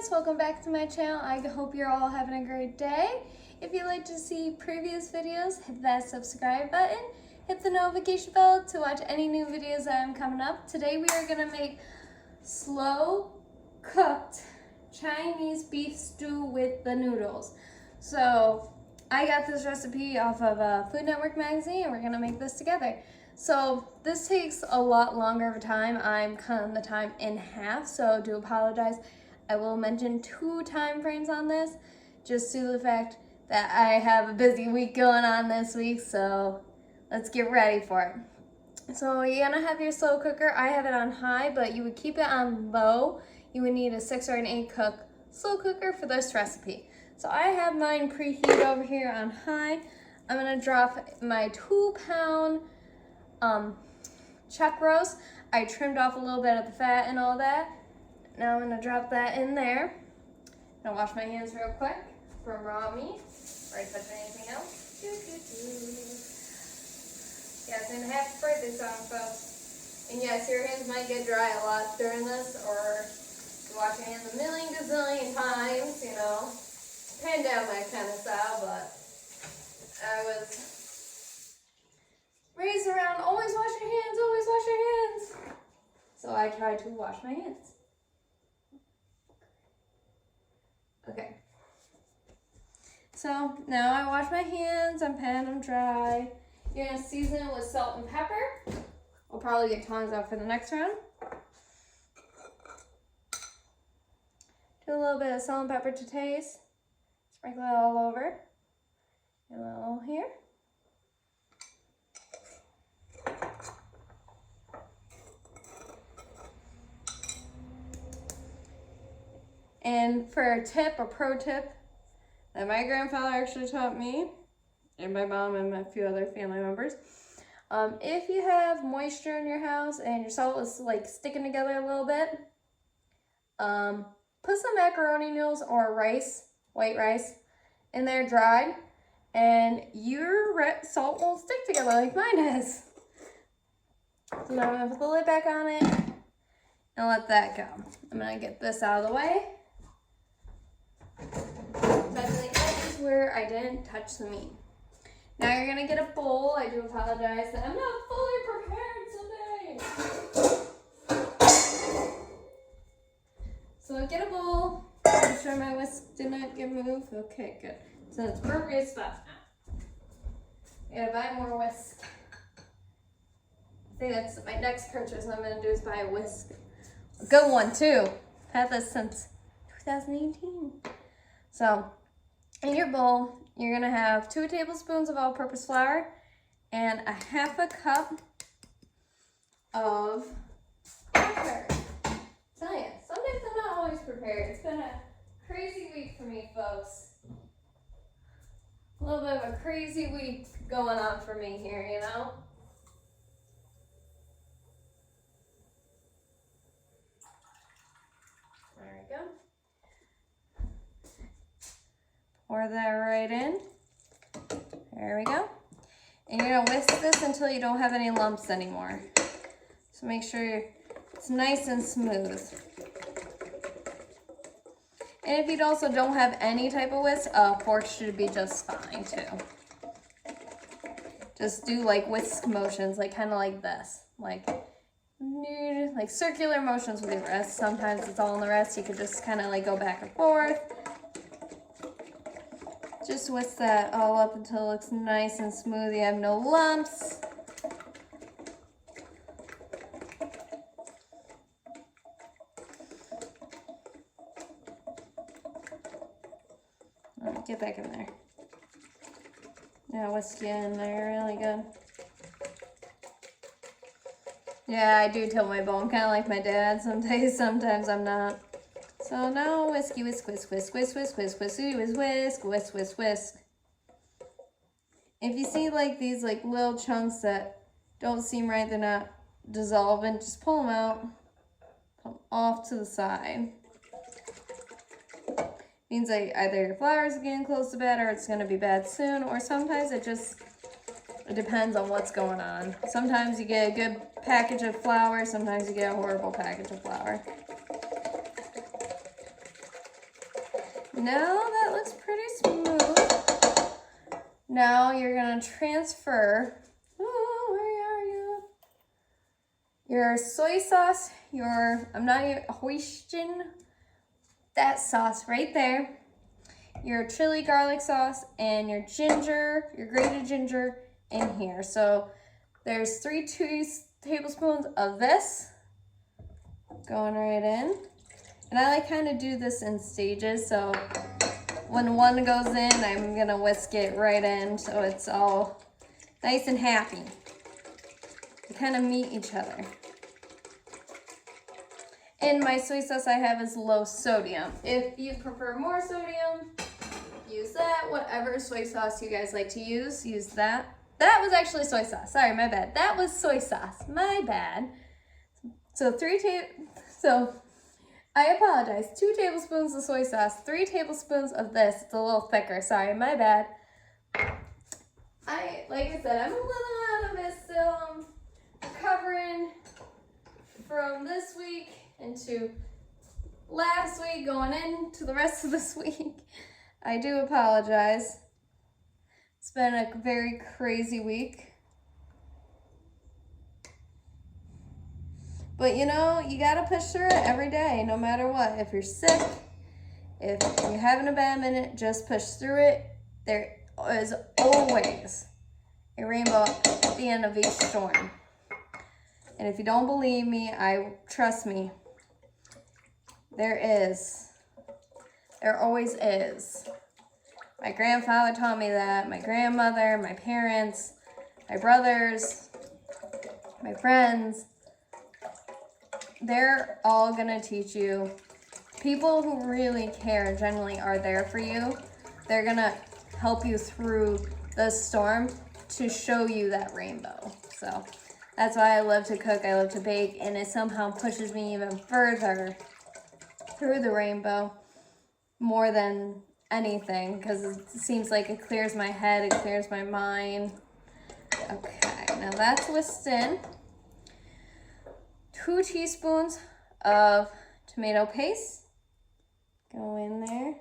guys, welcome back to my channel. I hope you're all having a great day. If you'd like to see previous videos, hit that subscribe button, hit the notification bell to watch any new videos that I'm coming up. Today we are going to make slow cooked Chinese beef stew with the noodles. So I got this recipe off of a Food Network magazine and we're going to make this together. So this takes a lot longer of a time. I'm cutting the time in half, so I do apologize. I will mention 2 time frames on this, just due to the fact that I have a busy week going on this week, so let's get ready for it. So you're gonna have your slow cooker. I have it on high, but you would keep it on low. You would need a 6 or an 8 cook slow cooker for this recipe. So I have mine preheated over here on high. I'm gonna drop my 2-pound chuck roast. I trimmed off a little bit of the fat and all that. Now I'm gonna drop that in there. I'm gonna wash my hands real quick from raw meat before I touch anything else. Yes, and happy birthday song, folks. And yes, your hands might get dry a lot during this, or you wash your hands a million gazillion times, you know, pandemic kind of style, but I was raised around, always wash your hands, always wash your hands. So I try to wash my hands. Okay. So now I wash my hands, I'm patting them dry. You're gonna season it with salt and pepper. We'll probably get tongs out for the next round. Do a little bit of salt and pepper to taste. Sprinkle it all over. A little here. And for a pro tip that my grandfather actually taught me, and my mom and a few other family members, if you have moisture in your house and your salt is like sticking together a little bit, put some macaroni noodles or rice, white rice, in there dried, and your salt won't stick together like mine is. So now I'm gonna put the lid back on it and let that go. I'm gonna get this out of the way. Touching the edges where I didn't touch the meat. Now you're gonna get a bowl. I do apologize that I'm not fully prepared today. So get a bowl. Make sure my whisk did not get moved. Okay, good. So it's appropriate spot now. I gotta buy more whisk. I think that's my next purchase I'm gonna do is buy a whisk. A good one too. I've had this since 2018. So, in your bowl, you're gonna have 2 tablespoons of all-purpose flour and a 1/2 cup of water. Tell ya, sometimes I'm not always prepared. It's been a crazy week for me, folks. A little bit of a crazy week going on for me here, you know? There we go. Pour that right in. There we go. And you're gonna whisk this until you don't have any lumps anymore. So make sure it's nice and smooth. And if you also don't have any type of whisk, a fork should be just fine too. Just do like whisk motions, like kind of like this. Like circular motions with your wrist. Sometimes it's all in the wrist. You could just kind of like go back and forth. Just whisk that all up until it looks nice and smooth. You have no lumps. All right, get back in there. Yeah, whisk you in there really good. Yeah, I do tilt my bowl. I'm kind of like my dad some days. Sometimes I'm not. So now whisk, whisk, whisk, whisk, whisk, whisk, whisk, whisk, whisk, whisk, whisk, whisk. If you see like these like little chunks that don't seem right, they're not dissolving, just pull them out, put them off to the side. Means like either your flour is getting close to bad or it's gonna be bad soon, or sometimes it depends on what's going on. Sometimes you get a good package of flour, sometimes you get a horrible package of flour. Now that looks pretty smooth. Now you're gonna transfer, where are you? Your soy sauce, hoisin, that sauce right there. Your chili garlic sauce and your ginger, your grated ginger in here. So there's 3 tablespoons of this going right in. And I like kind of do this in stages, so when one goes in, I'm gonna whisk it right in so it's all nice and happy. They kind of meet each other. And my soy sauce I have is low sodium. If you prefer more sodium, use that. Whatever soy sauce you guys like to use that. That was actually soy sauce. Sorry, my bad. That was soy sauce. My bad. So I apologize. 2 tablespoons of soy sauce, 3 tablespoons of this. It's a little thicker. Sorry, my bad. Like I said, I'm a little out of it still. I'm recovering from this week into last week, going into the rest of this week. I do apologize. It's been a very crazy week. But you know, you gotta push through it every day, no matter what. If you're sick, if you're having a bad minute, just push through it. There is always a rainbow at the end of each storm. And if you don't believe me, trust me, there always is. My grandfather taught me that, my grandmother, my parents, my brothers, my friends. They're all gonna teach you. People who really care generally are there for you. They're gonna help you through the storm to show you that rainbow. So that's why I love to cook, I love to bake, and it somehow pushes me even further through the rainbow more than anything, because it seems like it clears my head, it clears my mind. Okay, now that's whisked in. 2 teaspoons of tomato paste go in there.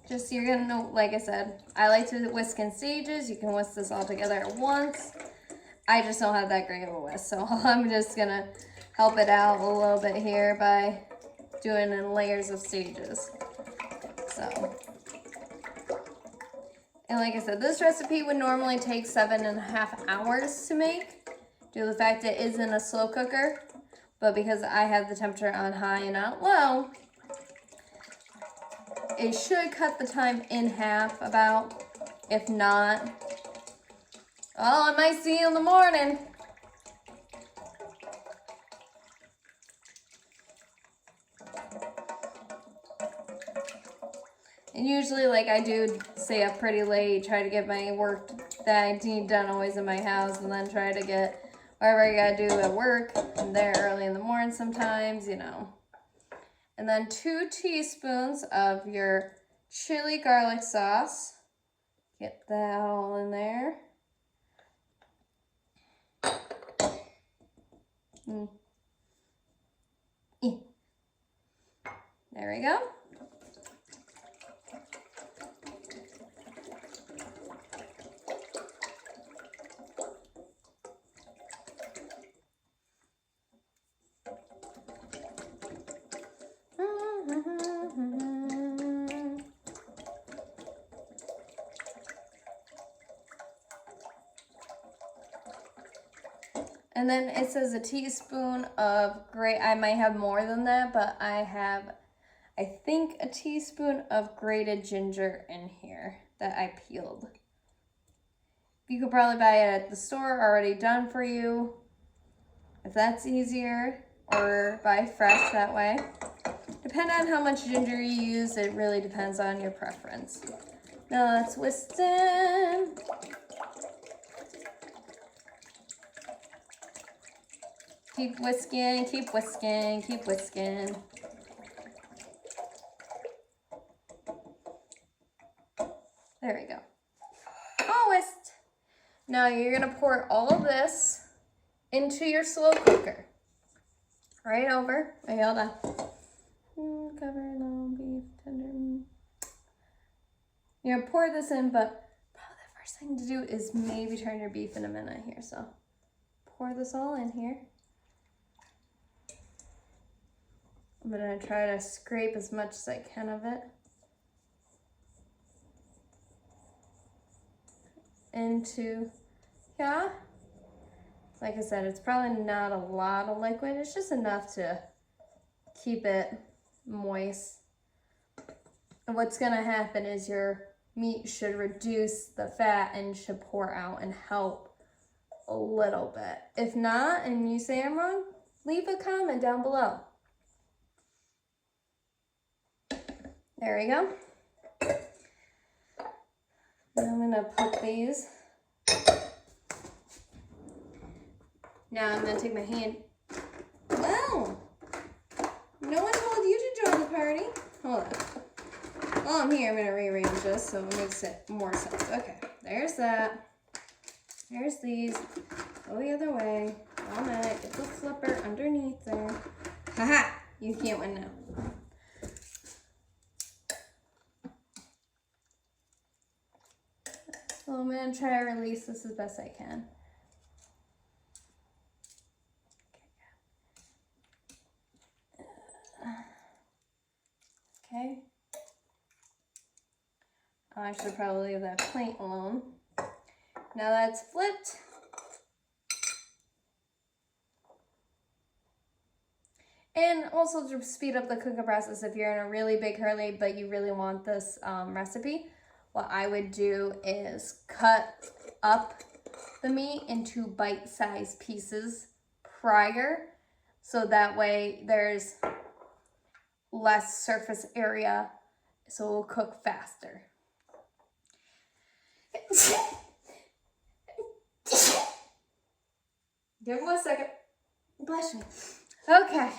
Just, you're gonna know, like I said, I like to whisk in stages. You can whisk this all together at once. I just don't have that great of a whisk, so I'm just gonna help it out a little bit here by doing in layers of stages. So, and like I said, this recipe would normally take 7.5 hours to make due to the fact it is in a slow cooker, but because I have the temperature on high and not low, it should cut the time in half about. If not, well, I might see you in the morning. And usually, like, I do stay up pretty late, try to get my work that I need done always in my house, and then try to get whatever I gotta do at work. I'm there early in the morning sometimes, you know. And then 2 teaspoons of your chili garlic sauce. Get that all in there. There we go. And then it says a teaspoon of I might have more than that, but I have, I think, a teaspoon of grated ginger in here that I peeled. You could probably buy it at the store already done for you, if that's easier, or buy fresh that way. Depending on how much ginger you use, it really depends on your preference. Now let's whisk in. Keep whisking, keep whisking, keep whisking. There we go. All whisked. Now you're gonna pour all of this into your slow cooker. Right over. Wait, hold on. Cover long beef tender. You're gonna pour this in, but probably the first thing to do is maybe turn your beef in a minute here. So pour this all in here. I'm gonna try to scrape as much as I can of it into, yeah. Like I said, it's probably not a lot of liquid. It's just enough to keep it moist. And what's gonna happen is your meat should reduce the fat and should pour out and help a little bit. If not, and you say I'm wrong, leave a comment down below. There we go. Now I'm gonna put these. Now I'm gonna take my hand. Wow! No one told you to join the party. Hold on. While I'm here, I'm gonna rearrange this so it makes it more sense. Okay, there's that. There's these. Go the other way. One minute. Get the flipper underneath there. Haha! You can't win now. So I'm gonna try to release this as best I can. Okay. I should probably leave that plate alone. Now that's flipped. And also to speed up the cooking process, if you're in a really big hurry but you really want this recipe, what I would do is cut up the meat into bite-sized pieces prior, so that way there's less surface area, so it will cook faster. Give me 1 second. Bless me. Okay.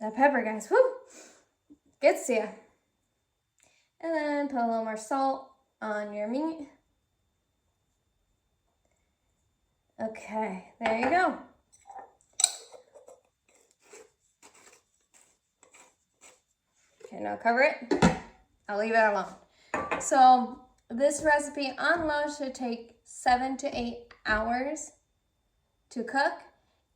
That pepper, guys, whoo, gets to you. And then put a little more salt on your meat. Okay, there you go. Okay, now cover it. I'll leave it alone. So this recipe on low should take 7 to 8 hours to cook.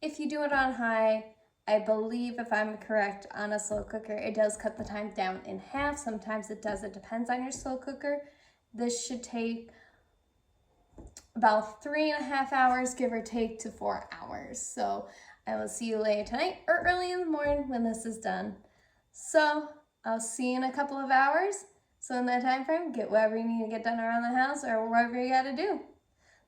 If you do it on high, I believe, if I'm correct, on a slow cooker, it does cut the time down in half. Sometimes it does. It depends on your slow cooker. This should take about 3.5 hours, give or take, to 4 hours. So I will see you later tonight or early in the morning when this is done. So I'll see you in a couple of hours. So in that time frame, get whatever you need to get done around the house or whatever you got to do.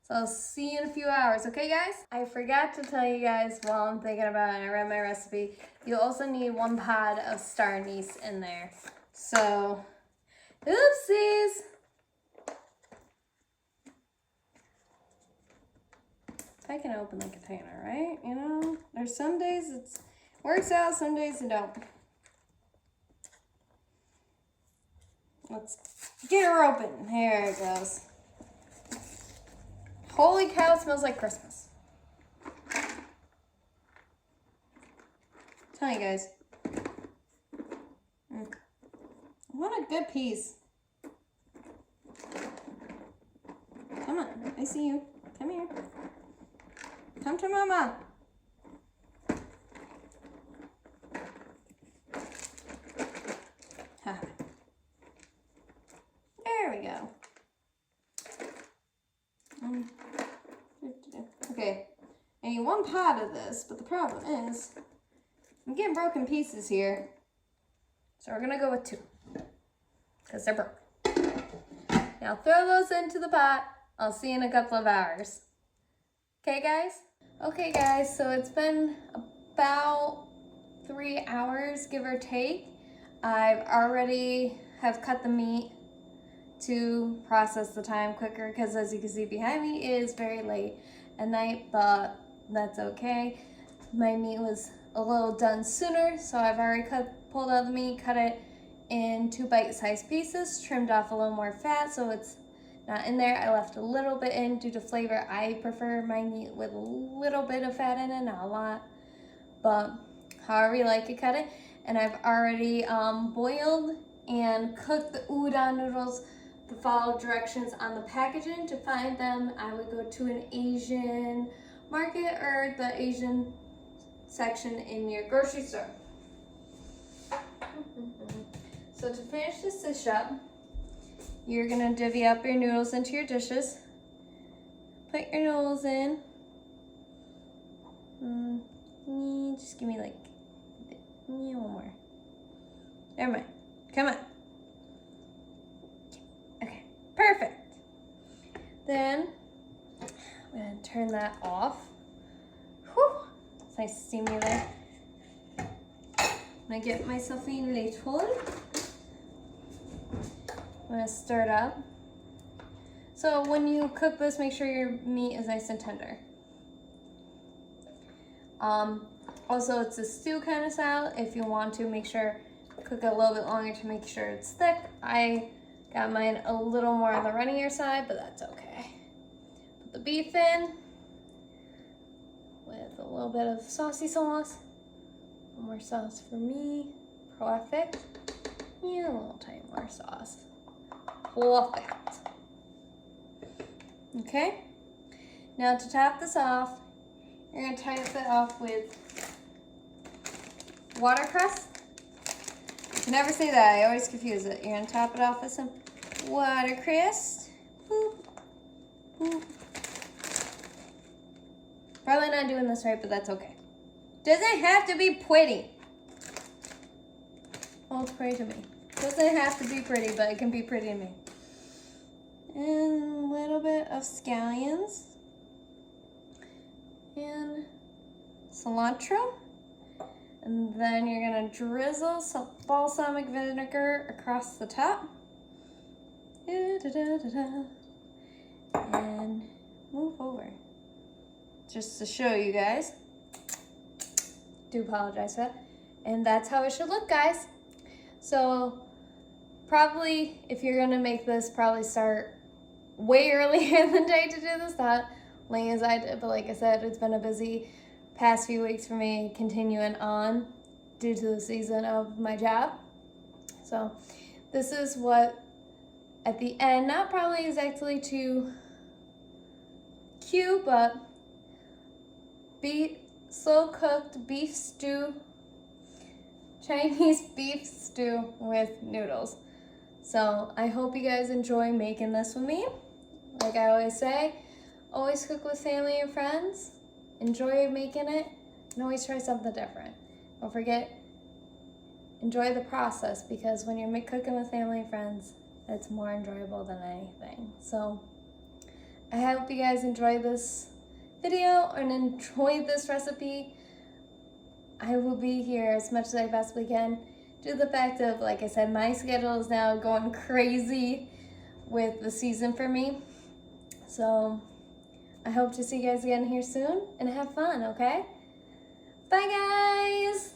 So I'll see you in a few hours, okay guys? I forgot to tell you guys while I'm thinking about it, I read my recipe, you also need 1 pod of star anise in there. So, oopsies! I can open the container, right? You know, there's some days it works out, some days it don't. Let's get her open. Here it goes. Holy cow, it smells like Christmas. Tell you guys. What a good piece. Come on, I see you. Come here. Come to mama. Ha. There we go. Okay, I need 1 pot of this, but the problem is I'm getting broken pieces here. So we're gonna go with 2, because they're broken. Now throw those into the pot. I'll see you in a couple of hours. Okay, guys? Okay, guys, so it's been about 3 hours, give or take. I've already have cut the meat to process the time quicker, because as you can see behind me, it is very late at night, but that's okay. My meat was a little done sooner, so I've already pulled out the meat, cut it in 2 bite-sized pieces, trimmed off a little more fat so it's not in there. I left a little bit in due to flavor. I prefer my meat with a little bit of fat in it, not a lot, but however you like it, cut it. And I've already boiled and cooked the udon noodles. To follow directions on the packaging, to find them, I would go to an Asian market or the Asian section in your grocery store. So to finish this dish up, you're gonna divvy up your noodles into your dishes. Put your noodles in. Just give me like, one more. Never mind. Come on. Okay, perfect. Then I'm gonna turn that off. Whew, it's nice to see me there. I'm gonna get myself a ladle. I'm gonna stir it up. So when you cook this, make sure your meat is nice and tender. Also, it's a stew kind of style. If you want to, make sure cook it a little bit longer to make sure it's thick. I got mine a little more on the runnier side, but that's okay. Put the beef in with a little bit of saucy sauce. One more sauce for me. Perfect. Yeah, a little tiny more sauce. Perfect. Okay. Now to top this off, you're gonna top it off with watercress. You never say that, I always confuse it. You're gonna top it off with some watercress. Boop, boop. Probably not doing this right, but that's okay. Doesn't have to be pretty. Oh, it's pretty to me. Doesn't have to be pretty, but it can be pretty to me. And a little bit of scallions. And cilantro. And then you're gonna drizzle some balsamic vinegar across the top. And move over. Just to show you guys. Do apologize for that. And that's how it should look, guys. So probably if you're gonna make this, probably start way earlier in the day to do this, not late as I did, but like I said, it's been a busy past few weeks for me, continuing on due to the season of my job. So this is what at the end, not probably exactly too cute, but slow cooked beef stew, Chinese beef stew with noodles. So I hope you guys enjoy making this with me. Like I always say, always cook with family and friends. Enjoy making it and always try something different. Don't forget, enjoy the process, because when you're cooking with family and friends, it's more enjoyable than anything. So I hope you guys enjoy this video and enjoy this recipe. I will be here as much as I possibly can due to the fact of, like I said, my schedule is now going crazy with the season for me. So I hope to see you guys again here soon and have fun, okay? Bye, guys!